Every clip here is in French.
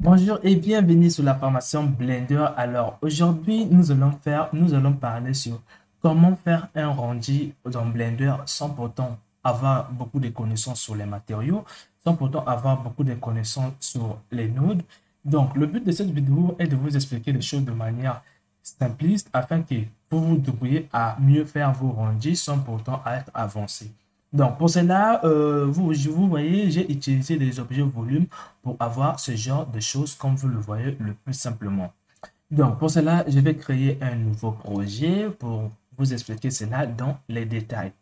Bonjour et bienvenue sur la formation Blender. Alors aujourd'hui, nous allons parler sur comment faire un rendu dans Blender sans pourtant avoir beaucoup de connaissances sur les matériaux, sans pourtant avoir beaucoup de connaissances sur les nodes. Donc le but de cette vidéo est de vous expliquer les choses de manière simpliste afin que vous vous débrouillez à mieux faire vos rendus sans pourtant être avancé. Donc pour cela, vous voyez, j'ai utilisé des objets volume pour avoir ce genre de choses comme vous le voyez le plus simplement. Donc, pour cela, je vais créer un nouveau projet pour vous expliquer cela dans les détails.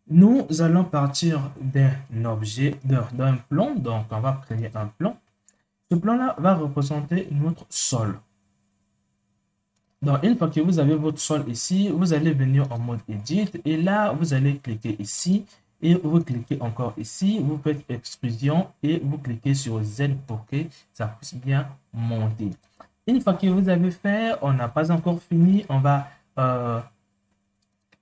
Nous allons partir d'un objet, d'un plan. Donc, on va créer un plan. Ce plan-là va représenter notre sol. Donc, une fois que vous avez votre sol ici, vous allez venir en mode Edit et là, vous allez cliquer ici et vous cliquez encore ici. Vous faites Extrusion et vous cliquez sur Z pour que ça puisse bien monter. Une fois que vous avez fait, on n'a pas encore fini. On va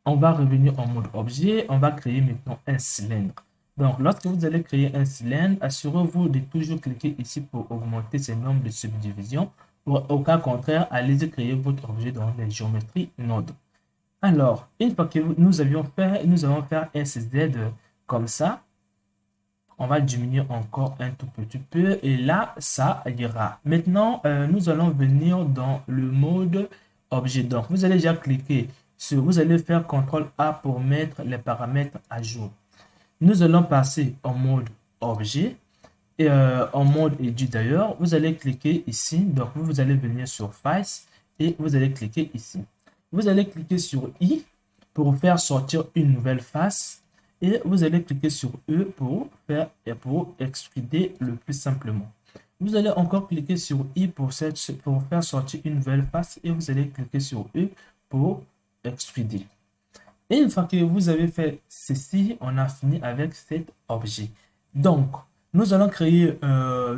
revenir en mode objet. On va créer maintenant un cylindre. Donc, lorsque vous allez créer un cylindre, assurez-vous de toujours cliquer ici pour augmenter ce nombre de subdivisions. Au cas contraire, allez-y créer votre objet dans les géométries node. Alors, une fois que nous allons faire un CZ comme ça. On va diminuer encore un tout petit peu et là, ça ira. Maintenant, nous allons venir dans le mode objet. Donc, vous allez déjà cliquer sur, vous allez faire CTRL A pour mettre les paramètres à jour. Nous allons passer en mode objet et en mode édit d'ailleurs. Vous allez cliquer ici. Donc, vous allez venir sur Face et vous allez cliquer ici. Vous allez cliquer sur I pour faire sortir une nouvelle face et vous allez cliquer sur E pour extruder le plus simplement. Vous allez encore cliquer sur I pour faire sortir une nouvelle face et vous allez cliquer sur E pour extruder. Et une fois que vous avez fait ceci, on a fini avec cet objet. Donc, nous allons créer un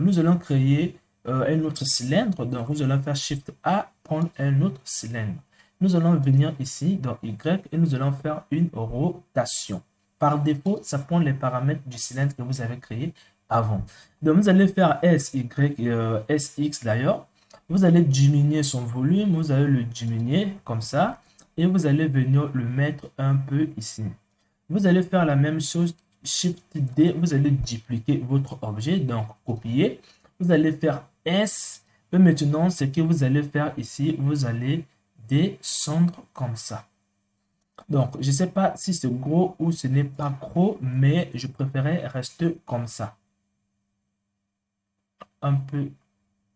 autre cylindre. Donc, nous allons faire Shift A, prendre un autre cylindre. Nous allons venir ici dans Y et nous allons faire une rotation. Par défaut, ça prend les paramètres du cylindre que vous avez créé avant. Donc, vous allez faire S, Y, S, X d'ailleurs. Vous allez diminuer son volume, vous allez le diminuer comme ça et vous allez venir le mettre un peu ici. Vous allez faire la même chose, Shift D, vous allez dupliquer votre objet, donc copier. Vous allez faire S, et maintenant ce que vous allez faire ici, vous allez descendre comme ça. Donc, je ne sais pas si c'est gros ou ce n'est pas gros, mais je préférais rester comme ça. Un peu,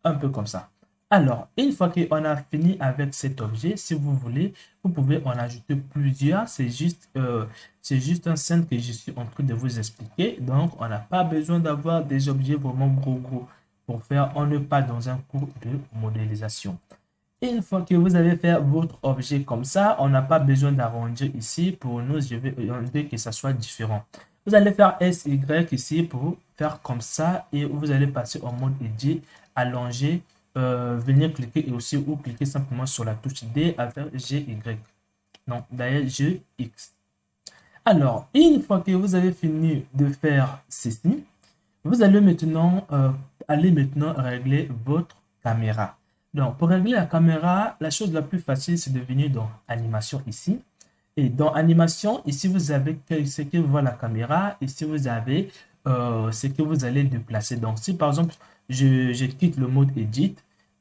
un peu comme ça. Alors, une fois qu'on a fini avec cet objet, si vous voulez, vous pouvez en ajouter plusieurs. C'est juste un scène que je suis en train de vous expliquer. Donc, on n'a pas besoin d'avoir des objets vraiment gros pour faire. On n'est pas dans un cours de modélisation. Une fois que vous avez fait votre objet comme ça, on n'a pas besoin d'arrondir ici. Pour nous, je vais arrondir que ça soit différent. Vous allez faire SY ici pour faire comme ça et vous allez passer en mode Edit, allonger, venir cliquer et aussi ou cliquer simplement sur la touche D avec GY. Donc, d'ailleurs, GX. Alors, une fois que vous avez fini de faire ceci, vous allez maintenant, régler votre caméra. Donc, pour régler la caméra, la chose la plus facile, c'est de venir dans Animation ici. Et dans Animation, ici, vous avez ce que voit la caméra. Ici, vous avez ce que vous allez déplacer. Donc, si par exemple, je quitte le mode Edit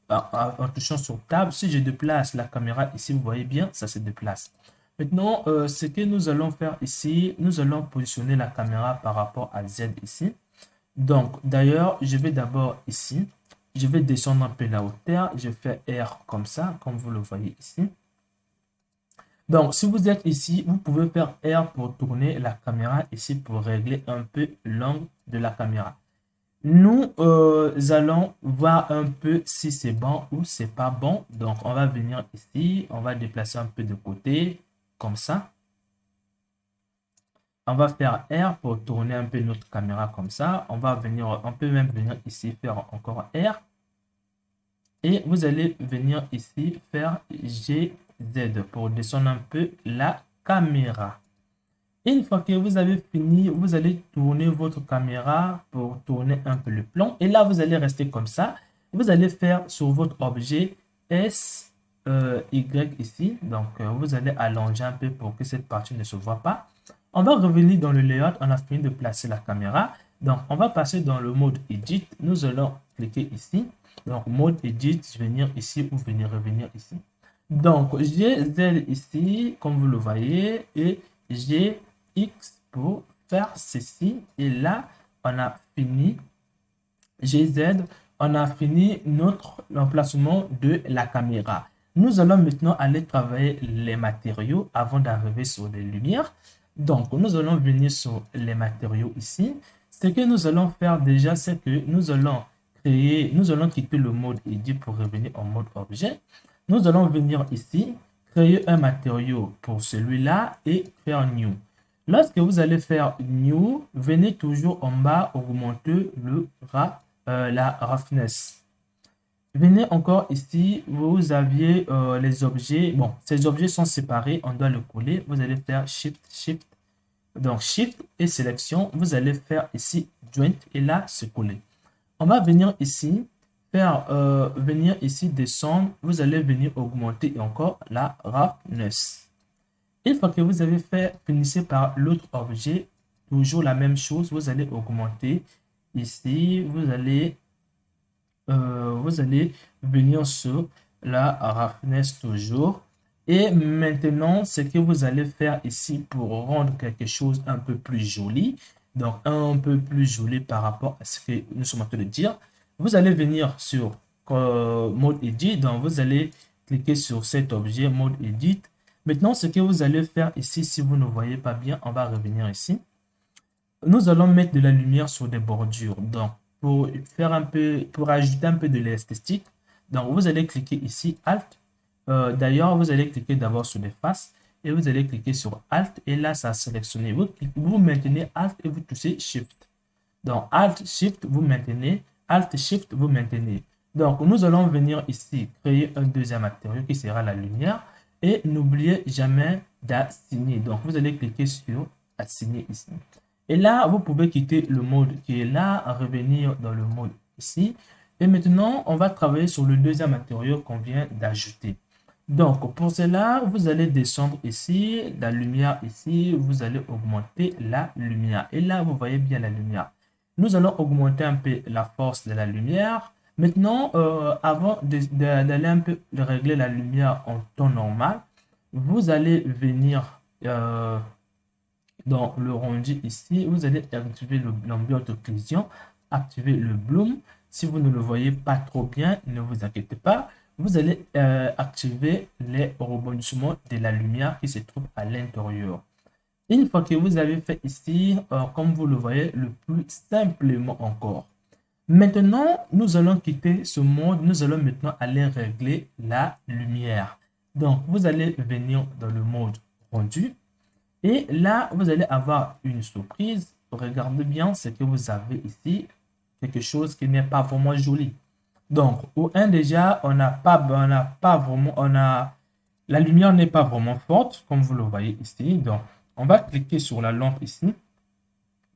en touchant sur Tab, si je déplace la caméra ici, vous voyez bien, ça se déplace. Maintenant, ce que nous allons faire ici, nous allons positionner la caméra par rapport à Z ici. Donc, d'ailleurs, je vais d'abord ici, je vais descendre un peu la hauteur, je fais R comme ça, comme vous le voyez ici. Donc, si vous êtes ici, vous pouvez faire R pour tourner la caméra ici pour régler un peu l'angle de la caméra. Nous allons voir un peu si c'est bon ou c'est pas bon. Donc, on va venir ici, on va déplacer un peu de côté, comme ça. On va faire R pour tourner un peu notre caméra comme ça. On peut même venir ici faire encore R. Et vous allez venir ici faire GZ pour descendre un peu la caméra. Une fois que vous avez fini, vous allez tourner votre caméra pour tourner un peu le plan. Et là, vous allez rester comme ça. vous allez faire sur votre objet S, Y ici. Donc, vous allez allonger un peu pour que cette partie ne se voit pas. On va revenir dans le layout. On a fini de placer la caméra. Donc, on va passer dans le mode Edit. Nous allons cliquer ici. Donc, mode Edit, venir ici ou revenir ici. Donc, j'ai Z ici, comme vous le voyez, et j'ai X pour faire ceci. Et là, on a fini. GZ, on a fini notre emplacement de la caméra. Nous allons maintenant aller travailler les matériaux avant d'arriver sur les lumières. Donc, nous allons venir sur les matériaux ici. Ce que nous allons faire déjà, c'est que nous allons quitter le mode Edit pour revenir en mode objet. Nous allons venir ici, créer un matériau pour celui-là et faire New. Lorsque vous allez faire New, venez toujours en bas, augmenter la roughness. Venez encore ici, vous aviez les objets. Bon, ces objets sont séparés, on doit le coller. Vous allez faire Shift. Donc, Shift et sélection. Vous allez faire ici Joint et là, se coller. On va venir ici, venir ici, descendre. Vous allez venir augmenter encore la roughness. Une fois que vous avez fait, finissez par l'autre objet. Toujours la même chose. Vous allez augmenter ici. Vous allez venir sur la roughness toujours. Et maintenant, ce que vous allez faire ici pour rendre quelque chose un peu plus joli, donc un peu plus joli par rapport à ce que nous sommes en train de dire, vous allez venir sur mode Edit, donc vous allez cliquer sur cet objet mode Edit. Maintenant, ce que vous allez faire ici, si vous ne voyez pas bien, on va revenir ici. Nous allons mettre de la lumière sur des bordures. Donc, pour ajouter un peu de l'esthétique, donc vous allez cliquer ici Alt. D'ailleurs, vous allez cliquer d'abord sur les faces et vous allez cliquer sur Alt et là, ça a sélectionné. Vous maintenez Alt et vous touchez Shift. Donc, Alt, Shift, vous maintenez. Alt, Shift, vous maintenez. Donc, nous allons venir ici créer un deuxième matériau qui sera la lumière. Et n'oubliez jamais d'assigner. Donc, vous allez cliquer sur assigner ici. Et là, vous pouvez quitter le mode qui est là, revenir dans le mode ici. Et maintenant, on va travailler sur le deuxième matériau qu'on vient d'ajouter. Donc, pour cela, vous allez descendre ici, la lumière ici, vous allez augmenter la lumière. Et là, vous voyez bien la lumière. Nous allons augmenter un peu la force de la lumière. Maintenant, avant d'aller un peu régler la lumière en temps normal, vous allez venir dans le rendu ici. Vous allez activer l'ambiance occlusion, activer le bloom. Si vous ne le voyez pas trop bien, ne vous inquiétez pas. Vous allez activer les rebondissements de la lumière qui se trouve à l'intérieur. Une fois que vous avez fait ici, comme vous le voyez, le plus simplement encore. Maintenant, nous allons quitter ce mode. Nous allons maintenant aller régler la lumière. Donc, vous allez venir dans le mode rendu. Et là, vous allez avoir une surprise. Regardez bien ce que vous avez ici. Quelque chose qui n'est pas vraiment joli. Donc, au 1 déjà, la lumière n'est pas vraiment forte, comme vous le voyez ici. Donc, on va cliquer sur la lampe ici.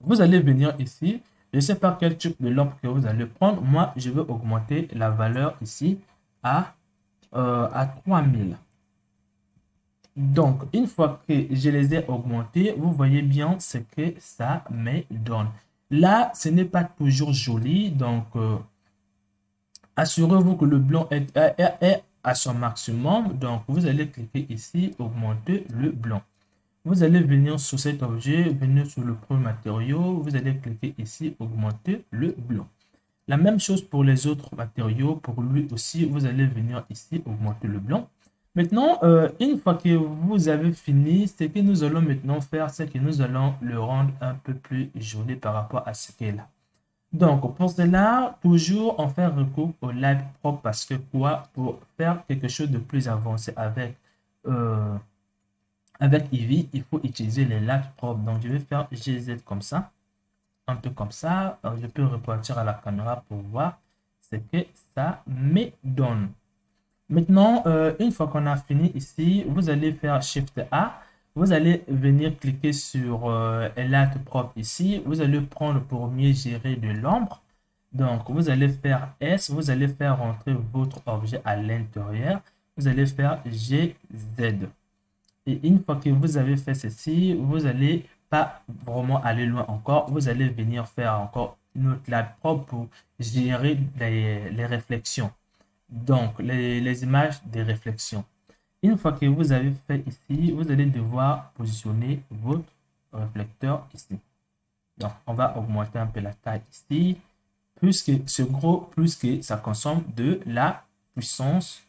Vous allez venir ici. Je ne sais pas quel type de lampe que vous allez prendre. Moi, je vais augmenter la valeur ici à 3000. Donc, une fois que je les ai augmentés, vous voyez bien ce que ça me donne. Là, ce n'est pas toujours joli. Donc, assurez-vous que le blanc est à son maximum. Donc, vous allez cliquer ici, augmenter le blanc. Vous allez venir sur cet objet, venir sur le premier matériau. Vous allez cliquer ici, augmenter le blanc. La même chose pour les autres matériaux. Pour lui aussi, vous allez venir ici, augmenter le blanc. Maintenant, une fois que vous avez fini, ce que nous allons maintenant faire, c'est que nous allons le rendre un peu plus joli par rapport à ce qu'il est là. Donc, pour cela, toujours on fait recours au light propre parce que quoi? Pour faire quelque chose de plus avancé avec Eevee, il faut utiliser les lights propres. Donc, je vais faire GZ comme ça, un peu comme ça. Alors, je peux repartir à la caméra pour voir ce que ça me donne. Maintenant, une fois qu'on a fini ici, vous allez faire Shift A. Vous allez venir cliquer sur Light Propre ici. Vous allez prendre pour mieux gérer de l'ombre. Donc, vous allez faire S, vous allez faire rentrer votre objet à l'intérieur. Vous allez faire G, Z. Et une fois que vous avez fait ceci, vous n'allez pas vraiment aller loin encore. Vous allez venir faire encore une autre lab propre pour gérer les réflexions. Donc, les images des réflexions. Une fois que vous avez fait ici, vous allez devoir positionner votre réflecteur ici. Donc, on va augmenter un peu la taille ici. Plus que c'est gros, plus que ça consomme de la puissance.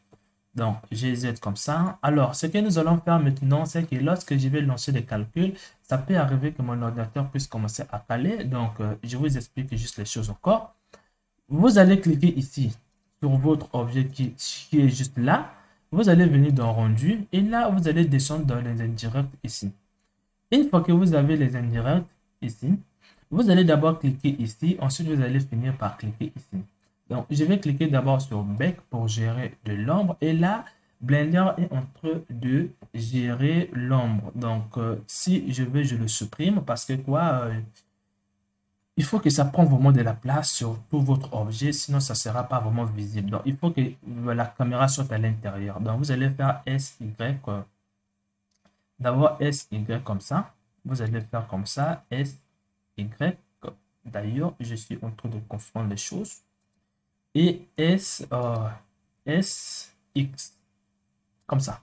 Donc, GZ comme ça. Alors, ce que nous allons faire maintenant, c'est que lorsque je vais lancer des calculs, ça peut arriver que mon ordinateur puisse commencer à caler. Donc, je vous explique juste les choses encore. Vous allez cliquer ici sur votre objet qui est juste là. Vous allez venir dans rendu et là, vous allez descendre dans les indirects ici. Une fois que vous avez les indirects ici, vous allez d'abord cliquer ici. Ensuite, vous allez finir par cliquer ici. Donc, je vais cliquer d'abord sur Bec pour gérer de l'ombre. Et là, Blender est en train de gérer l'ombre. Donc, si je veux, je le supprime parce que quoi, il faut que ça prenne vraiment de la place sur tout votre objet, sinon ça ne sera pas vraiment visible. Donc, il faut que la caméra soit à l'intérieur. Donc, vous allez faire SY, d'abord SY comme ça. Vous allez faire comme ça, SY. D'ailleurs, je suis en train de confondre les choses. Et SX, comme ça.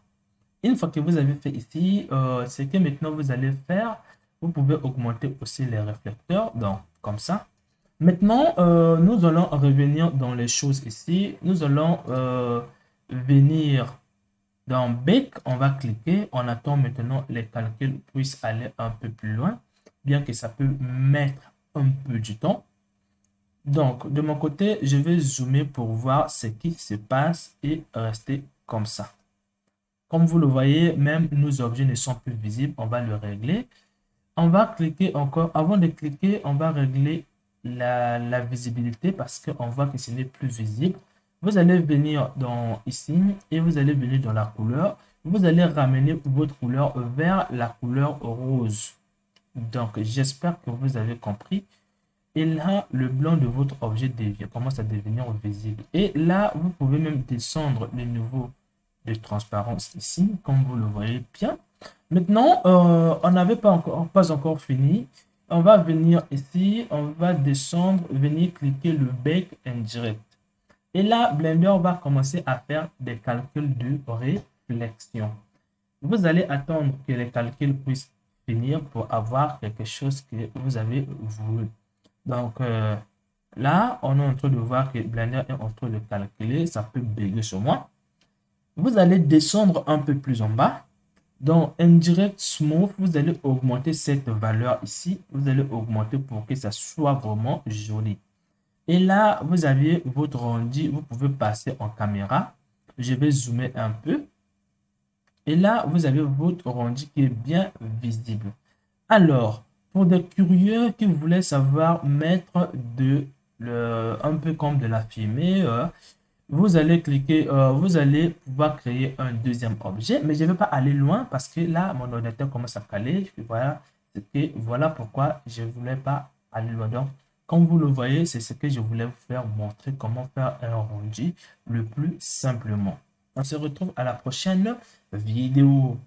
Une fois que vous avez fait ici, c'est que maintenant vous allez faire, vous pouvez augmenter aussi les réflecteurs, donc comme ça. Maintenant, nous allons revenir dans les choses ici. Nous allons venir dans Bec, on va cliquer. On attend maintenant les calculs puissent aller un peu plus loin, bien que ça peut mettre un peu du temps. Donc, de mon côté, je vais zoomer pour voir ce qui se passe et rester comme ça. Comme vous le voyez, même nos objets ne sont plus visibles. On va le régler. On va cliquer encore. Avant de cliquer, on va régler la visibilité parce qu'on voit que ce n'est plus visible. Vous allez venir dans ici et vous allez venir dans la couleur. Vous allez ramener votre couleur vers la couleur rose. Donc, j'espère que vous avez compris. Et là, le blanc de votre objet commence à devenir visible. Et là, vous pouvez même descendre le niveau de transparence ici, comme vous le voyez bien. Maintenant, on n'avait pas encore fini. On va venir ici, on va descendre, venir cliquer le Bec Indirect. Et là, Blender va commencer à faire des calculs de réflexion. Vous allez attendre que les calculs puissent finir pour avoir quelque chose que vous avez voulu. Donc, là, on est en train de voir que Blender est en train de calculer. Ça peut bugger sur moi. Vous allez descendre un peu plus en bas. Dans Indirect Smooth, vous allez augmenter cette valeur ici. Vous allez augmenter pour que ça soit vraiment joli. Et là, vous avez votre rendu. Vous pouvez passer en caméra. Je vais zoomer un peu. Et là, vous avez votre rendu qui est bien visible. Alors, pour des curieux qui voulaient savoir mettre un peu comme de la fumée, vous allez cliquer, vous allez pouvoir créer un deuxième objet, mais je ne vais pas aller loin parce que là, mon ordinateur commence à caler. Voilà pourquoi je ne voulais pas aller loin. Donc, comme vous le voyez, c'est ce que je voulais vous faire montrer comment faire un rendu le plus simplement. On se retrouve à la prochaine vidéo.